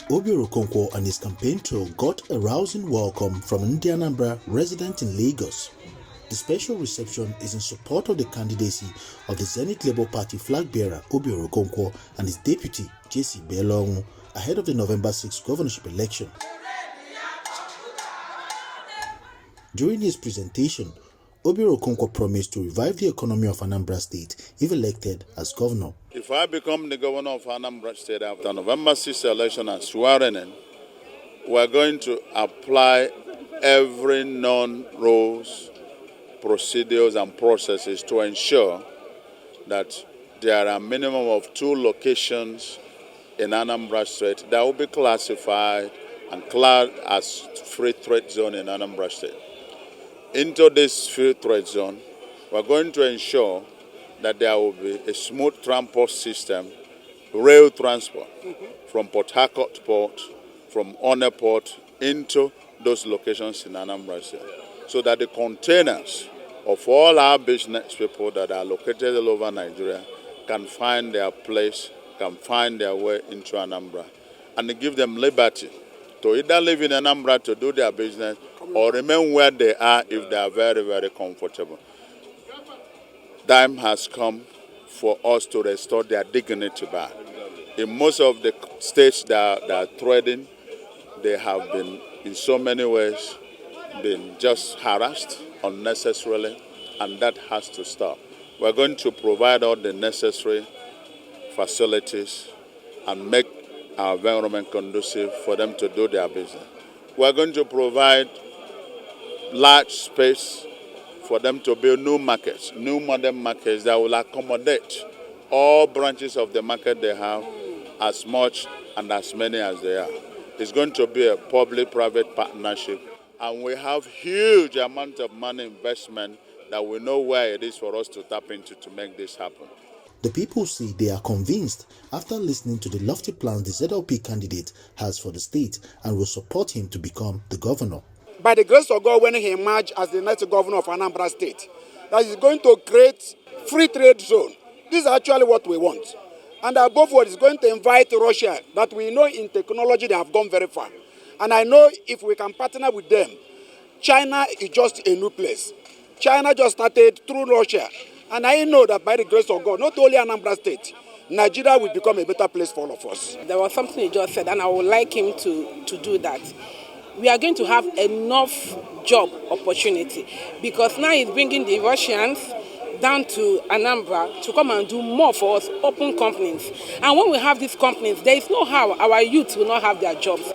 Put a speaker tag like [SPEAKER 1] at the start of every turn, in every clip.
[SPEAKER 1] Obiora Okonkwo and his campaign tour got a rousing welcome from an Anambra resident in Lagos. The special reception is in support of the candidacy of the Zenith Labour Party flag bearer Obiora Okonkwo and his deputy JC Belong ahead of the November 6 governorship election. During his presentation, Obiora Okonkwo promised to revive the economy of Anambra State if elected as governor.
[SPEAKER 2] If I become the governor of Anambra State after November 6 election and swearing in, we are going to apply every known rules, procedures and processes to ensure that there are a minimum of 2 locations in Anambra State that will be classified and classed as free trade zone in Anambra State. Into this free trade zone, we are going to ensure that there will be a smooth transport system, rail transport from Port Harcourt Port, from One Port into those locations in Anambra State, so that the containers of all our business people that are located all over Nigeria can find their place, can find their way into Anambra, and give them liberty to either live in Anambra to do their business or remain where they are if they are very, very comfortable. Time has come for us to restore their dignity back. In most of the states that are trading, they have been, in so many ways, been just harassed unnecessarily, and that has to stop. We're going to provide all the necessary facilities and make our environment conducive for them to do their business. We're going to provide large space for them to build new markets, new modern markets that will accommodate all branches of the market they have, as much and as many as they are. It's going to be a public-private partnership, and we have huge amount of money investment that we know where it is for us to tap into to make this happen.
[SPEAKER 1] The people say they are convinced after listening to the lofty plans the ZLP candidate has for the state and will support him to become the governor.
[SPEAKER 3] By the grace of God, when he emerges as the next governor of Anambra State, that is going to create free trade zone. This is actually what we want. And above all, it's going to invite Russia, that we know in technology they have gone very far. And I know if we can partner with them, China is just a new place. China just started through Russia. And I know that by the grace of God, not only Anambra State, Nigeria will become a better place for all of us.
[SPEAKER 4] There was something he just said, and I would like him to do that. We are going to have enough job opportunity, because now he's bringing the Russians down to Anambra to come and do more for us, open companies. And when we have these companies, there is no how our youth will not have their jobs.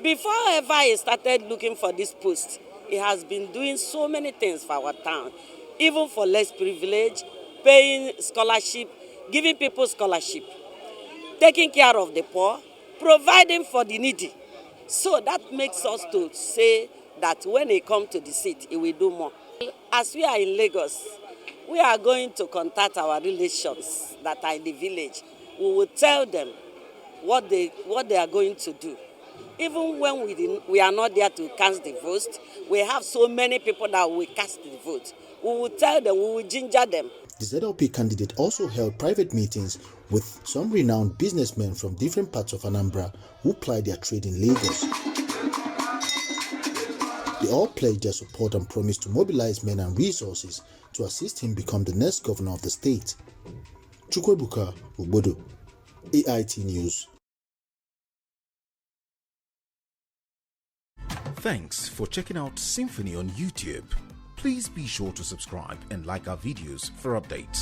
[SPEAKER 5] Before ever he started looking for this post, he has been doing so many things for our town, even for less privilege, paying scholarship, giving people scholarship, taking care of the poor, providing for the needy. So that makes us to say that when he comes to the seat, he will do more. As we are in Lagos, we are going to contact our relations that are in the village. We will tell them what they are going to do. Even when we are not there to cast the vote, we have so many people that will cast the vote. We will tell them, we will ginger them.
[SPEAKER 1] The ZLP candidate also held private meetings with some renowned businessmen from different parts of Anambra who ply their trade in Lagos. They all pledged their support and promised to mobilize men and resources to assist him become the next governor of the state. Chukwebuka Obodo, AIT News.
[SPEAKER 6] Thanks for checking out SYMFONI on YouTube. Please be sure to subscribe and like our videos for updates.